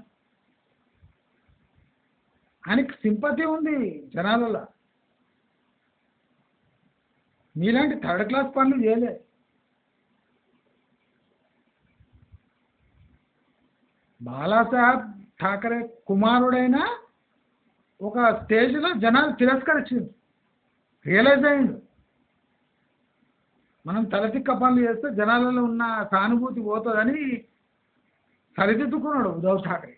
ఆయనకి సింపతి ఉంది జనాలలో. మీలాంటి థర్డ్ క్లాస్ పనులు చేయలే. బాలాసాహెబ్ ఠాకరే కుమారుడైన ఒక స్టేజ్లో జనాలు తిరస్కరించింది, రియలైజ్ అయింది. మనం తలతిక్క పనులు చేస్తే జనాలలో ఉన్న సానుభూతి పోతుందని సరిదిద్దుకున్నాడు ఉద్ధవ్ ఠాకరే.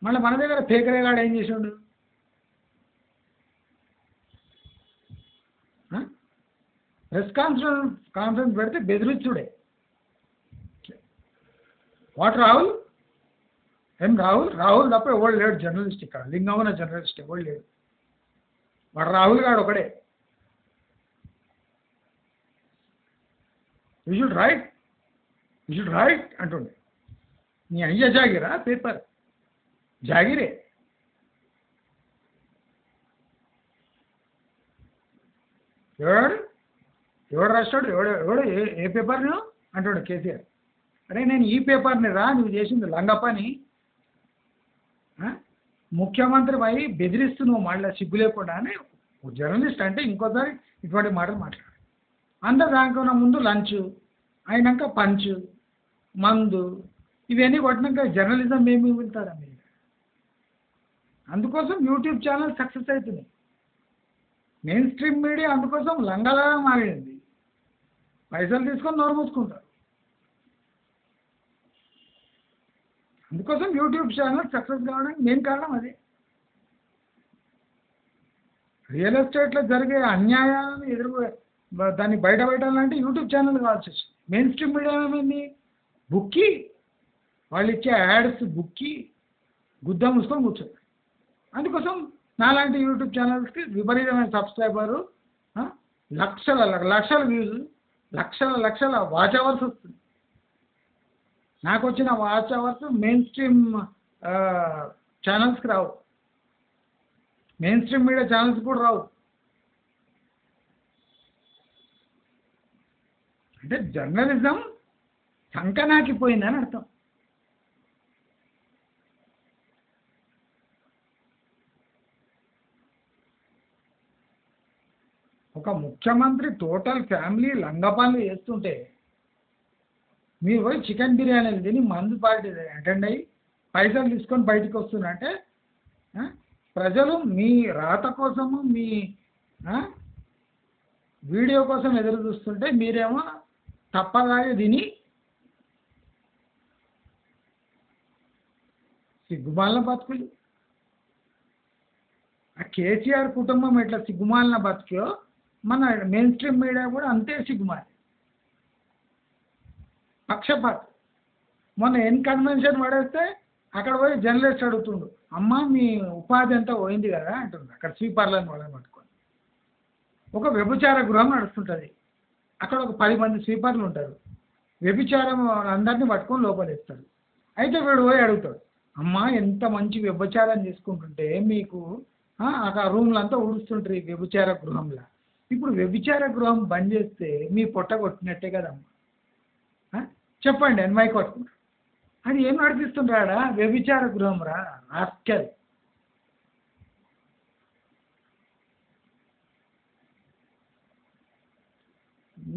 మళ్ళీ మన దగ్గర పేకరేగాడు ఏం చేసాడు? ప్రెస్ కాన్ఫరెన్స్ పెడితే బెదిరించుడే. వాట్ రాహుల్? ఏం రాహుల్ తప్ప ఎవడు లేడు జర్నలిస్ట్ ఇక్కడ, లింగమన జర్నలిస్ట్ ఎవడు లేడు. వాడు రాహుల్ గాడు ఒకడే. యూ షుడ్ రైట్ అంటుండే. నీ అయ్య జాగిరా పేపర్ జాగిరే. ఎవడు రాస్తాడు? ఎవడు ఏ పేపర్ని అంటాడు కేసీఆర్. అరే నేను ఈ పేపర్ని రా, నువ్వు చేసింది లంగపని. ముఖ్యమంత్రి పోయి బెదిరిస్తూ నువ్వు మళ్ళీ సిగ్గు లేకుండా అని జర్నలిస్ట్ అంటే ఇంకోసారి ఇటువంటి మాటలు మాట్లాడు. అందరు దానికన్నా ముందు లంచ్ అయినాక పంచు మందు ఇవన్నీ కొట్టినాక జర్నలిజం ఏమి వెళ్తారా మీరు? అందుకోసం యూట్యూబ్ ఛానల్ సక్సెస్ అవుతుంది. మెయిన్ స్ట్రీమ్ మీడియా అందుకోసం లంగలా మారింది. పైసలు తీసుకొని నోరు మూసుకుంటారు. అందుకోసం యూట్యూబ్ ఛానల్ సక్సెస్ కావడానికి మెయిన్ కారణం అదే. రియల్ ఎస్టేట్లో జరిగే అన్యాయాలను దాన్ని బయటపెట్టాలంటే యూట్యూబ్ ఛానల్ కావాల్సి వచ్చింది. మెయిన్ స్ట్రీమ్ మీడియా ఏమైంది? బుక్కి వాళ్ళు ఇచ్చే యాడ్స్ బుక్కి గుద్ద మూసుకొని కూర్చోండి. అందుకోసం నాలాంటి యూట్యూబ్ ఛానల్స్కి విపరీతమైన సబ్స్క్రైబరు, లక్షల వ్యూస్, లక్షల వాచ్ అవర్స్ వస్తుంది. నాకు వచ్చిన వాచ్ అవర్స్ మెయిన్ స్ట్రీమ్ ఛానల్స్కి రావు, మెయిన్ స్ట్రీమ్ మీడియా ఛానల్స్ కూడా రావు. అంటే జర్నలిజం సంకనాకిపోయిందని అర్థం. ఒక ముఖ్యమంత్రి టోటల్ ఫ్యామిలీ లంగపాలు చేస్తుంటే మీరు పోయి చికెన్ బిర్యానీలు తిని మందు పార్టీ అటెండ్ అయ్యి పైసలు తీసుకొని బయటకు వస్తున్నారంటే ప్రజలు మీ రాత కోసము మీ వీడియో కోసం ఎదురు చూస్తుంటే మీరేమో తప్పదాగే తిని సిగ్గుమాలిన బతుకులు. ఆ కేసీఆర్ కుటుంబం ఎట్లా సిగ్గుమాలిన బతుకో మన మెయిన్ స్ట్రీమ్ మీడియా కూడా అంతే సిగ్గుమాలి, పక్షపాతం. మొన్న కన్వెన్షన్ పడేస్తే అక్కడ పోయి జర్నలిస్ట్ అడుగుతుండు, అమ్మ మీ ఉపాధి అంతా పోయింది కదా అంటుంది. అక్కడ స్వీపర్లను వాళ్ళని పట్టుకొని ఒక వ్యభిచార గృహం నడుస్తుంటుంది. అక్కడ ఒక 10 మంది స్వీపర్లు ఉంటారు. వ్యభిచారం అందరినీ పట్టుకొని లోపలేస్తారు. అయితే వీడు పోయి అడుగుతాడు, అమ్మ ఎంత మంచి వ్యభిచారం చేసుకుంటుంటే మీకు ఆ రూమ్లంతా ఊడుస్తుంటారు ఈ వ్యభిచార గృహంలో, ఇప్పుడు వ్యభిచార గృహం బంద్ చేస్తే మీ పొట్ట కొట్టినట్టే కదమ్మా. ఆ? చెప్పండి అని మైక్ పట్టుకుంటారు. అది ఏం నడిపిస్తుండ్రాడా? వ్యభిచార గృహం రా ఆస్కల్.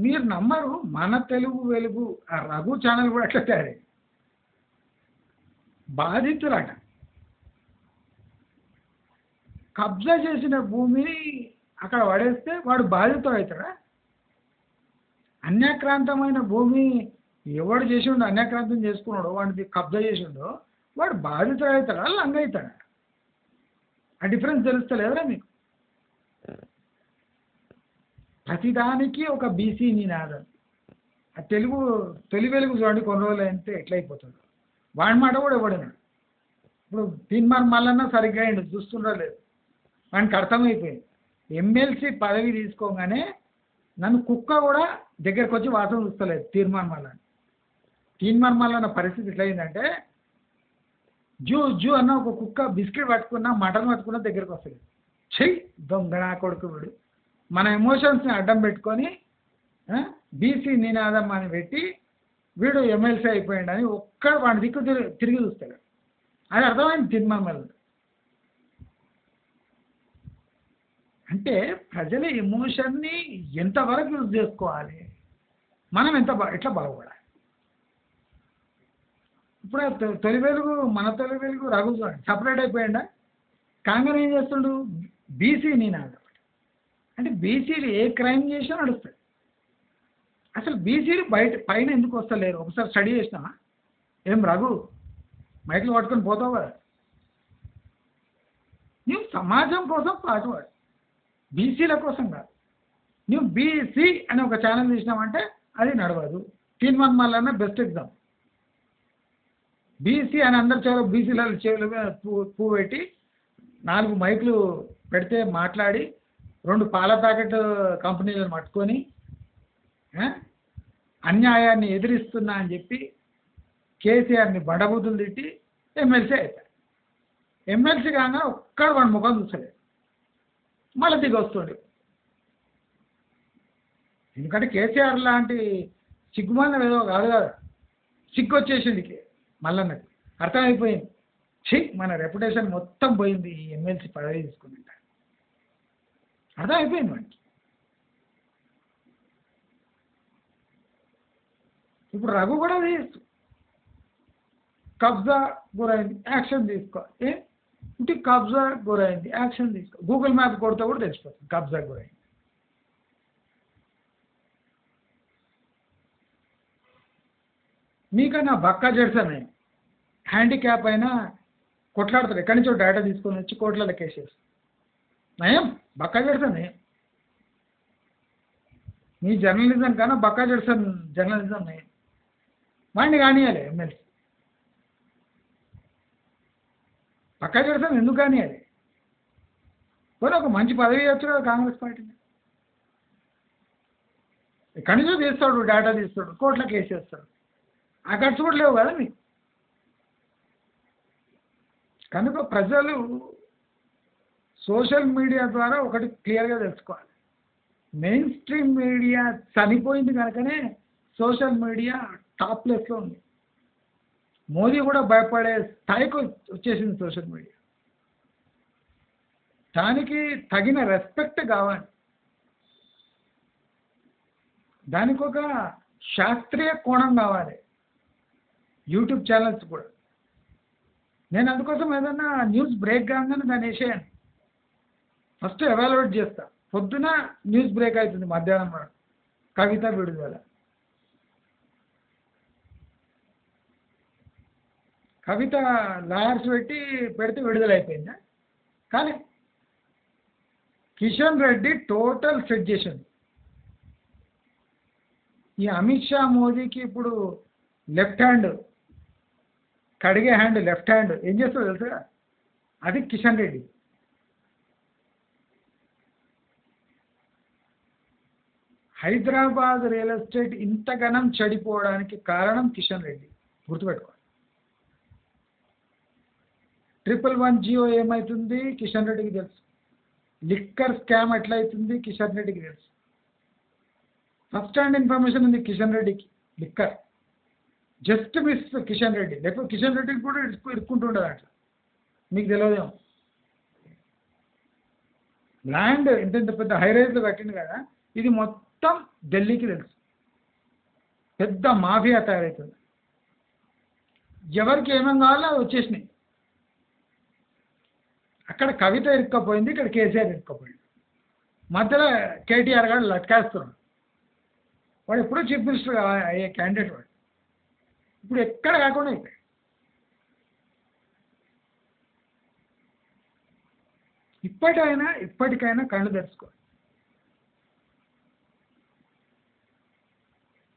మీరు నమ్మరు, మన తెలుగు వెలుగు ఆ రఘు ఛానల్ కూడా అట్లా తయారై బాధితులట. కబ్జా చేసిన భూమిని అక్కడ పడేస్తే వాడు బాధితుడు అవుతాడా? అన్యాక్రాంతమైన భూమి ఎవడు చేసిండో, అన్యాక్రాంతం చేసుకున్నాడో, వాడిని కబ్జా చేసిండో వాడు బాధితుడు అవుతాడా, లంగ అవుతాడా? ఆ డిఫరెన్స్ తెలుస్తలేదురా మీకు? ప్రతిదానికి ఒక బీసీ నినాదం. ఆ తొలి వెలుగు చూడండి, కొన్ని రోజులు అయితే ఎట్లయిపోతుందో. వాడి మాట కూడా ఇవ్వడన్నాడు. ఇప్పుడు తీన్మార్ మల్లన్న సరిగ్గా అయిండు, చూస్తుండో లేదు, వానికి అర్థమైపోయింది. ఎమ్మెల్సీ పదవి తీసుకోగానే నన్ను కుక్క కూడా దగ్గరకు వచ్చి వాసన చూస్తలేదు తీర్మాన్ మల్లన్న. తీన్మార్ మల్లన్న పరిస్థితి ఎట్లయిందంటే, జూ జూ అన్న ఒక కుక్క బిస్కెట్ పట్టుకున్నా మటన్ పట్టుకున్నా దగ్గరకు వస్తుంది. చెయ్యి దొంగనా కొడుకు వీడు. మన ఎమోషన్స్ని అడ్డం పెట్టుకొని బీసీ నినాదం అని పెట్టి వీడు ఎమ్మెల్సీ అయిపోయాడని ఒక్కడు వాడి దిక్కు తిరిగి చూస్తాడు. అది అర్థమైంది తీర్మాన్ మల్లన్న. అంటే ప్రజల ఎమోషన్ని ఎంతవరకు యూజ్ చేసుకోవాలి, మనం ఎట్లా బాగుపడాలి. ఇప్పుడు తొలి వెలుగు, మన తొలి వెలుగు రఘు సపరేట్ అయిపోయిందా? కాంగ్రెస్ ఏం చేస్తుండు? బీసీ నినాదం. అంటే బీసీలు ఏ క్రైమ్ చేసినా నడుస్తుంది. అసలు బీసీలు పైన ఎందుకు వస్తలేరు? ఒకసారి స్టడీ చేసినావా? ఏం రఘు మైకులు పట్టుకొని పోతావు కదా? నువ్వు సమాజం కోసం పాటుపడు, బీసీల కోసం కాదు. నువ్వు బీసీ అని ఒక ఛానల్ తీసినావంటే అది నడవదు. తీన్మాన్ మల్లన్న బెస్ట్ ఎగ్జాంపుల్. బీసీ అని అందరి చెవులు, బీసీల చెవులు పువ్వు పెట్టి 4 మైకులు పెడితే మాట్లాడి 2 పాల ప్యాకెట్ కంపెనీలను పట్టుకొని అన్యాయాన్ని ఎదిరిస్తున్నా అని చెప్పి కేసీఆర్ని బడబుద్ధులు తిట్టి ఎమ్మెల్సీ అవుతాడు. ఎమ్మెల్సీ కాగా ఒక్కడు వాడి ముఖం చూసలేదు, మళ్ళీ దిగి వస్తుండే. ఎందుకంటే కేసీఆర్ లాంటి సిగ్గుమాలిన ఏదో కాదు కదా, సిగ్గు వచ్చేసింది మల్లన్నకి. అర్థమైపోయింది, మన రెప్యుటేషన్ మొత్తం పోయింది ఈ ఎమ్మెల్సీ పదవి తీసుకుని. అర్థమైపోయింది మనకి. ఇప్పుడు రఘు కూడా తీస్తూ కబ్జా గురైంది, యాక్షన్ తీసుకో. ఇంటి కబ్జా గురైంది, యాక్షన్ తీసుకో. గూగుల్ మ్యాప్ కొడితే కూడా తెలిసిపోతుంది కబ్జా గురైంది. మీకన్నా బక్కా జడ్సన్ హ్యాండిక్యాప్ అయినా కొట్లాడతారు, ఎక్కడి నుంచో డేటా తీసుకొని వచ్చి కోట్లలో కేసేసి నయం. బక్కా జడ్సన్ మీ జర్నలిజం కన్నా బక్కా జడ్సన్ జర్నలిజం నయం. వాడిని కానియాలి ఎమ్మెల్సీ. బక్కా జడ్సన్ ఎందుకు కానియాలి? పోనీ ఒక మంచి పదవి ఇవ్వచ్చు కదా కాంగ్రెస్ పార్టీని. ఎక్కడి నుంచో తీస్తాడు, డేటా తీస్తాడు, కోట్ల కేసేస్తాడు. ఆ ఖర్చు కూడా లేవు కదా మీకు. కనుక ప్రజలు సోషల్ మీడియా ద్వారా ఒకటి క్లియర్గా తెలుసుకోవాలి, మెయిన్ స్ట్రీమ్ మీడియా చనిపోయింది కనుకనే సోషల్ మీడియా టాప్ ప్లేస్లో ఉంది. మోదీ కూడా భయపడే స్థాయికి వచ్చేసింది సోషల్ మీడియా. దానికి తగిన రెస్పెక్ట్ కావాలి, దానికి ఒక శాస్త్రీయ కోణం కావాలి. యూట్యూబ్ ఛానల్స్ కూడా నేను అందుకోసం ఏదన్నా న్యూస్ బ్రేక్ కాగానే దాన్ని వేసేయాను, ఫస్ట్ ఎవాల్యుయేట్ చేస్తా. పొద్దున న్యూస్ బ్రేక్ అవుతుంది, మధ్యాహ్నం వరకు కవిత విడుదల. కవిత లాయర్స్ పెడితే విడుదల అయిపోయిందా? కానీ కిషన్ రెడ్డి టోటల్ సెట్ చేసింది. ఈ అమిత్ షా మోదీకి ఇప్పుడు లెఫ్ట్ హ్యాండ్, కడిగే హ్యాండ్, లెఫ్ట్ హ్యాండ్ ఏం చేస్తుందో తెలుసా? అది కిషన్ రెడ్డి. హైదరాబాద్ రియల్ ఎస్టేట్ ఇంతగానం చెడిపోవడానికి కారణం కిషన్ రెడ్డి, గుర్తుపెట్టుకోండి. 111 జియో ఏమవుతుంది కిషన్ రెడ్డికి తెలుసు. లిక్కర్ స్కామ్ ఎట్లయితుంది కిషన్ రెడ్డికి తెలుసు. ఫస్ట్ హ్యాండ్ ఇన్ఫర్మేషన్ ఉంది కిషన్ రెడ్డికి. Liquor just miss Kishan Reddy, లేకపోతే కిషన్ రెడ్డికి కూడా ఇరుక్కుంటుండదు అట్లా, మీకు తెలియదేమో. ల్యాండ్ ఇంత పెద్ద హైరైజ్లో కట్టింది కదా, ఇది మొత్తం ఢిల్లీకి తెలుసు. పెద్ద మాఫియా తయారవుతుంది. ఎవరికి ఏమేం కావాలో అవి వచ్చేసినాయి. అక్కడ కవిత ఇరుక్కపోయింది, ఇక్కడ కేసీఆర్ ఇరుక్కపోయింది. మధ్యలో కేటీఆర్ గారు లట్కేస్తున్నాడు. వాడు ఎప్పుడూ చీఫ్ మినిస్టర్ అయ్యే క్యాండిడేట్ వాడు. ఇప్పుడు ఎక్కడ కాకుండా అయిపోయాడు. ఇప్పటికైనా కళ్ళు తెరుచుకో.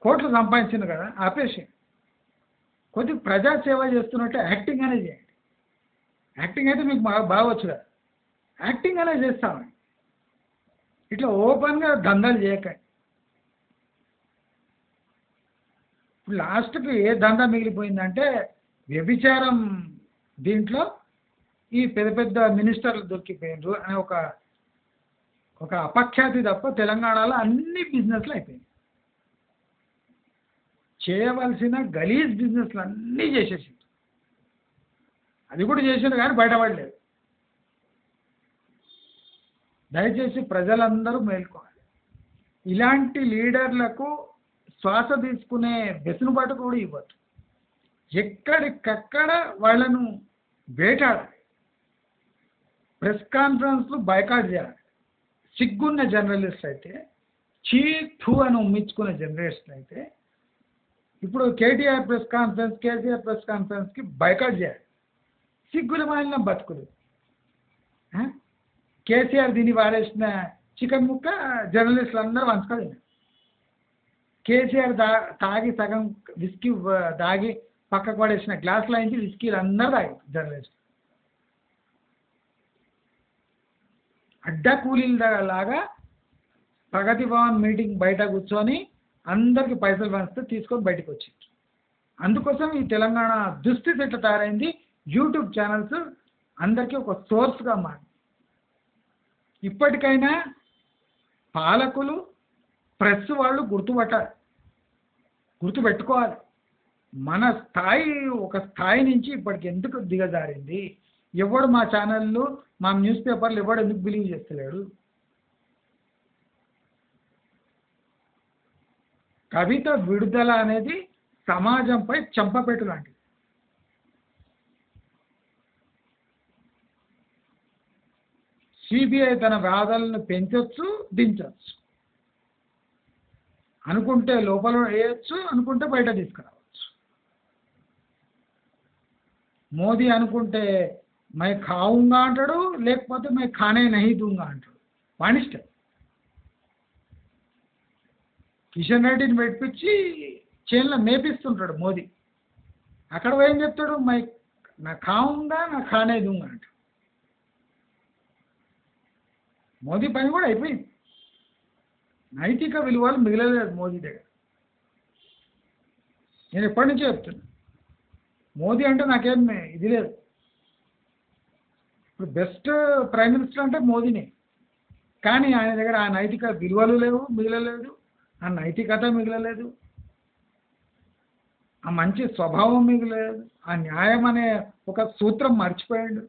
కోట్లు సంపాదించింది కదా, ఆపేసి కొద్ది ప్రజాసేవ చేస్తున్నట్టు యాక్టింగ్ అనేది చేయండి. యాక్టింగ్ అయితే మీకు బాగొచ్చు కదా, యాక్టింగ్ అనేది చేస్తామండి. ఇట్లా ఓపెన్గా దందాలు చేయకండి. ఇప్పుడు లాస్ట్కి ఏ దందా మిగిలిపోయిందంటే వ్యభిచారం. దీంట్లో ఈ పెద్ద పెద్ద మినిస్టర్లు దొరికిపోయినారు అనే ఒక అపఖ్యాతి తప్ప తెలంగాణలో అన్ని బిజినెస్లు అయిపోయింది. చేయవలసిన గలీజ్ బిజినెస్లు అన్నీ చేసేసింది. అది కూడా చేసింది కానీ బయటపడలేదు. దయచేసి ప్రజలందరూ మేల్కోవాలి. ఇలాంటి లీడర్లకు శ్వాస తీసుకునే వెసులుబాటు కూడా ఇవ్వద్దు. ఎక్కడికక్కడ వాళ్ళను వేటాడాలి. ప్రెస్ కాన్ఫరెన్స్లు బైకాట్ చేయాలి. సిగ్గున్న జర్నలిస్ట్ అయితే, చీఫ్ అని ఉమ్మించుకునే జర్నలిస్ట్ అయితే, ఇప్పుడు KTR press conference, KCR press కాన్ఫరెన్స్కి బైకాట్ చేయాలి. సిగ్గులు మాలిన బతుకులు. కేసీఆర్ దీన్ని వారేసిన చికెన్ ముక్క జర్నలిస్టులు అందరూ వంచుకోలేదు. కేసీఆర్ తాగి సగం విస్కీ దాగి పక్కకు పడేసిన గ్లాసులో నుంచి విస్కీలు అందరూ తాగి జర్నలిస్ట్ అడ్డా కూలీల లాగా ప్రగతి భవన్ మీటింగ్ బయట కూర్చొని అందరికి పైసలు పంచితే తీసుకొని బయటకు వచ్చింది. అందుకోసం ఈ తెలంగాణ దుస్థితి ఎట్లా తయారైంది. యూట్యూబ్ ఛానల్స్ అందరికీ ఒక సోర్స్గా మారి, ఇప్పటికైనా పాలకులు ప్రెస్ వాళ్ళు గుర్తుపెట్టుకోవాలి. మన స్థాయి ఒక స్థాయి నుంచి ఇప్పటికి ఎందుకు దిగజారింది. ఎవడు మా ఛానళ్ళు, మా న్యూస్ పేపర్లు ఎవడు ఎందుకు బిలీవ్ చేస్తలేడు. కవిత విడుదల అనేది సమాజంపై చెంపపెట్టు లాంటిది. సిబిఐ తన వాదనలను పెంచవచ్చు, దించవచ్చు. అనుకుంటే లోపల వేయచ్చు, అనుకుంటే బయట తీసుకురావచ్చు. మోదీ అనుకుంటే మై ఖావుంగా అంటాడు, లేకపోతే మై ఖానే నహీ దూంగా అంటాడు. వాణిష్టం. కిషన్ రెడ్డిని పెట్టించి చేనులో మేపిస్తుంటాడు మోదీ. అక్కడ ఏం చెప్తాడు, నా ఖావుంగా నా ఖానే దూంగా అంటాడు. మోదీ పని కూడా అయిపోయింది. నైతిక విలువలు మిగలలేదు మోదీ దగ్గర. నేను ఎప్పటి నుంచో చెప్తున్నా, మోదీ అంటే నాకేం ఇది లేదు. ఇప్పుడు బెస్ట్ ప్రైమ్ మినిస్టర్ అంటే మోదీనే. కానీ ఆయన దగ్గర ఆ నైతిక విలువలు లేవు, మిగలలేదు. ఆ నైతికత మిగలలేదు, ఆ మంచి స్వభావం మిగలలేదు, ఆ న్యాయం అనే ఒక సూత్రం మర్చిపోయాడు.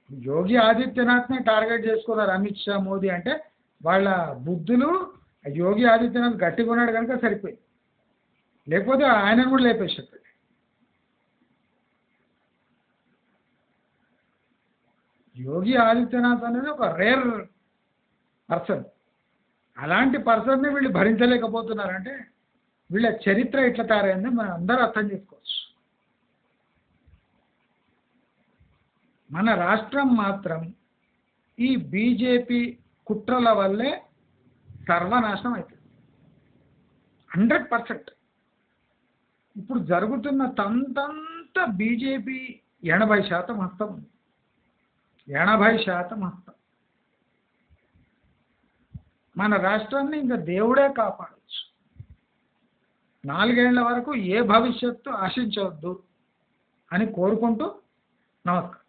యోగి ఆదిత్యనాథ్ని టార్గెట్ చేసుకున్నారు అమిత్ షా, మోదీ. అంటే వాళ్ళ బుద్ధులు యోగి ఆదిత్యనాథ్ గట్టిగా ఉన్నాడు కనుక సరిపోయి, లేకపోతే ఆయనను కూడా లేపేసాడు. యోగి ఆదిత్యనాథ్ అనేది ఒక రేర్ పర్సన్. అలాంటి పర్సన్ని వీళ్ళు భరించలేకపోతున్నారంటే వీళ్ళ చరిత్ర ఎట్లా తయారైందో మనం అందరూ అర్థం చేసుకోవచ్చు. మన రాష్ట్రం మాత్రం ఈ బీజేపీ కుట్రల వల్లే సర్వనాశనం అవుతుంది 100%. ఇప్పుడు జరుగుతున్న తంతంతా బీజేపీ 80% హస్తం ఉంది. 80% హస్తం. మన రాష్ట్రాన్ని ఇంకా దేవుడే కాపాడవచ్చు. 4 ఏళ్ల వరకు ఏ భవిష్యత్తు ఆశించవద్దు అని కోరుకుంటూ నమస్కారం.